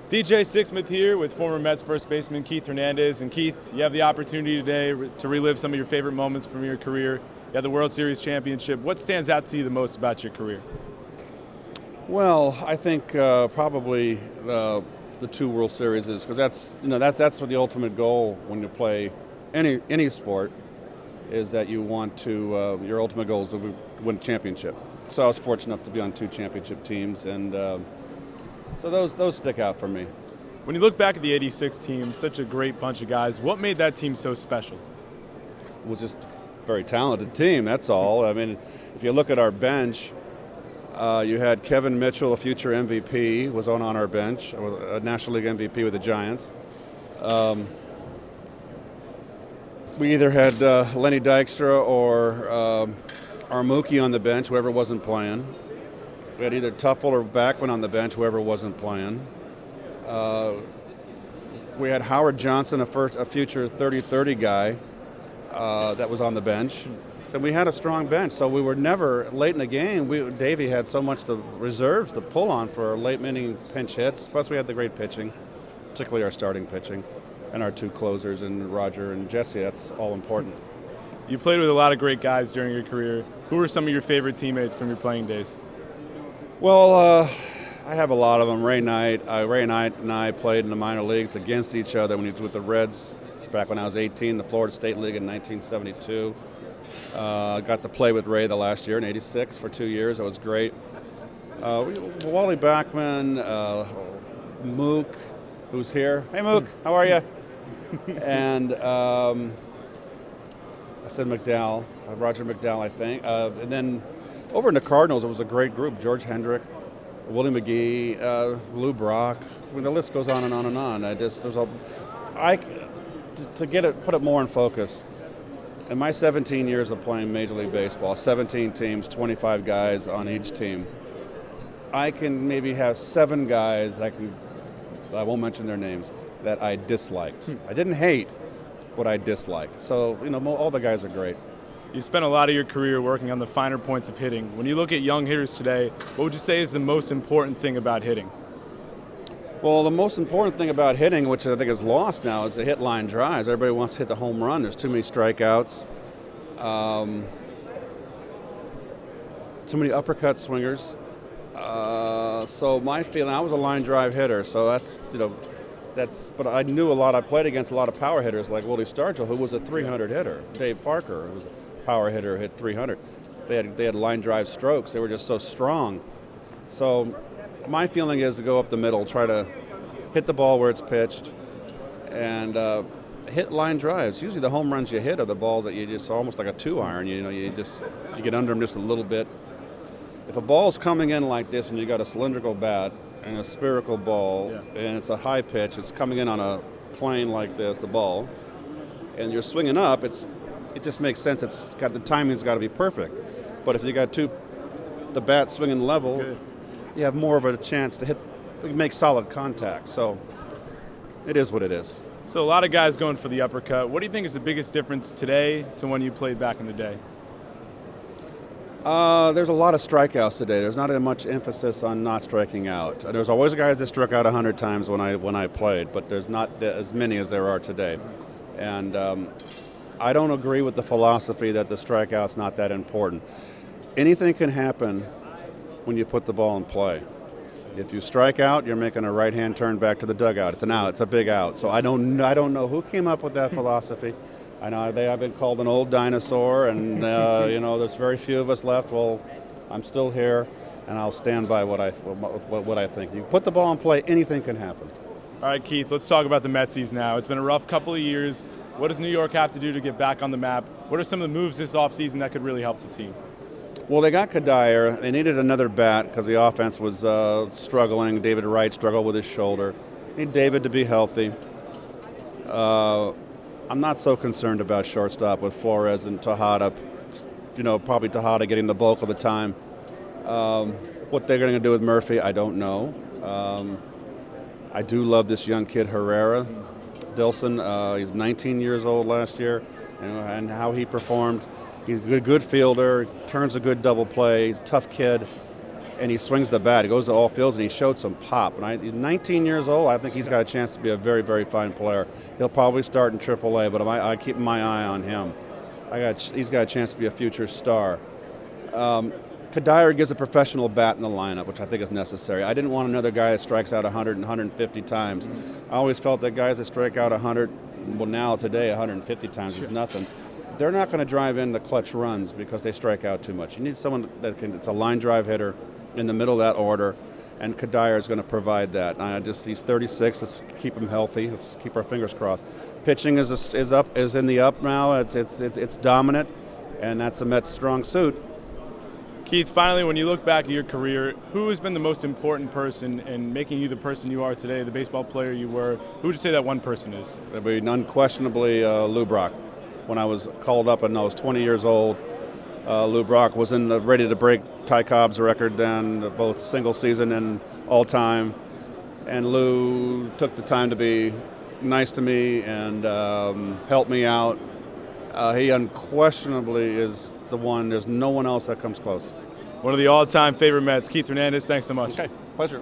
DJ Sixsmith here with former Mets first baseman Keith Hernandez. And Keith, you have the opportunity today to relive some of your favorite moments from your career. You had the World Series championship. What stands out to you the most about your career? Well, I think probably the two World Series is because that's what the ultimate goal when you play any sport is that you want to your ultimate goal is to win a championship. So I was fortunate enough to be on two championship teams, and so those stick out for me. When you look back at the '86 team, such a great bunch of guys, what made that team so special? It was just a very talented team, that's all. I mean, if you look at our bench, you had Kevin Mitchell, a future MVP, was on our bench, a National League MVP with the Giants. We either had Lenny Dykstra or Armuki on the bench, whoever wasn't playing. We had either Tuffle or Backman on the bench, whoever wasn't playing. We had Howard Johnson, a future 30-30 guy that was on the bench. So we had a strong bench. So we were never late in the game. Davey had so much reserves to pull on for late inning pinch hits. Plus we had the great pitching, particularly our starting pitching, and our two closers, and Roger and Jesse. That's all important. You played with a lot of great guys during your career. Who were some of your favorite teammates from your playing days? Well, I have a lot of them. Ray Knight and I played in the minor leagues against each other when he was with the Reds back when I was 18, the Florida State League in 1972. Got to play with Ray the last year in '86 for 2 years. It was great. Wally Backman, Mook, who's here. Hey, Mook, how are you? And I said McDowell, Roger McDowell, I think. And then over in the Cardinals, it was a great group. George Hendrick, Willie McGee, Lou Brock. I mean, the list goes on and on and on. Put it more in focus. In my 17 years of playing Major League Baseball, 17 teams, 25 guys on each team, I can maybe have 7 guys I won't mention their names, that I disliked. I didn't hate, but I disliked. So, all the guys are great. You spent a lot of your career working on the finer points of hitting. When you look at young hitters today, what would you say is the most important thing about hitting? Well, the most important thing about hitting, which I think is lost now, is the hit line drives. Everybody wants to hit the home run. There's too many strikeouts, too many uppercut swingers. So my feeling, I was a line drive hitter, so but I knew a lot. I played against a lot of power hitters like Willie Stargell, who was a 300 hitter. Dave Parker, who was a power hitter, hit 300. They had line drive strokes. They were just so strong. So my feeling is to go up the middle, try to hit the ball where it's pitched, and hit line drives. Usually the home runs you hit are the ball that you just almost like a 2-iron. You get under them just a little bit. If a ball's coming in like this and you got a cylindrical bat and a spherical ball, and it's a high pitch, it's coming in on a plane like this, the ball, and you're swinging up, it just makes sense. The timing's got to be perfect. But if you got the bat swinging level, you have more of a chance to make solid contact. So it is what it is. So a lot of guys going for the uppercut. What do you think is the biggest difference today to when you played back in the day? There's a lot of strikeouts today. There's not as much emphasis on not striking out. There's always guys that struck out 100 times when I played, but there's not as many as there are today. And I don't agree with the philosophy that the strikeout's not that important. Anything can happen when you put the ball in play. If you strike out, you're making a right-hand turn back to the dugout. It's an out. It's a big out. So I don't know who came up with that philosophy. I know I've been called an old dinosaur, and there's very few of us left. Well, I'm still here, and I'll stand by what I think. You put the ball in play, anything can happen. All right, Keith, let's talk about the Metsies now. It's been a rough couple of years. What does New York have to do to get back on the map? What are some of the moves this offseason that could really help the team? Well, they got Kadire. They needed another bat because the offense was struggling. David Wright struggled with his shoulder. Need David to be healthy. I'm not so concerned about shortstop with Flores and Tejada. Probably Tejada getting the bulk of the time. What they're going to do with Murphy, I don't know. I do love this young kid, Herrera, Dilson. He's 19 years old last year, and how he performed. He's a good fielder, turns a good double play. He's a tough kid. and he swings the bat. He goes to all fields, and he showed some pop. And he's 19 years old. I think he's got a chance to be a very, very fine player. He'll probably start in AAA, but I keep my eye on him. He's got a chance to be a future star. Kadire gives a professional bat in the lineup, which I think is necessary. I didn't want another guy that strikes out 100 and 150 times. I always felt that guys that strike out 100, well now today 150 times is nothing. They're not going to drive in the clutch runs because they strike out too much. You need someone that it's a line drive hitter in the middle of that order, and Kadire is going to provide that. He's 36. Let's keep him healthy. Let's keep our fingers crossed. Pitching is in the up now. It's dominant, and that's the Mets' strong suit. Keith, finally, when you look back at your career, who has been the most important person in making you the person you are today, the baseball player you were? Who would you say that one person is? It'd be unquestionably Lou Brock. When I was called up and I was 20 years old, Lou Brock was ready to break Ty Cobb's record then, both single season and all time. And Lou took the time to be nice to me and help me out. He unquestionably is the one. There's no one else that comes close. One of the all-time favorite Mets, Keith Hernandez. Thanks so much. Okay, pleasure.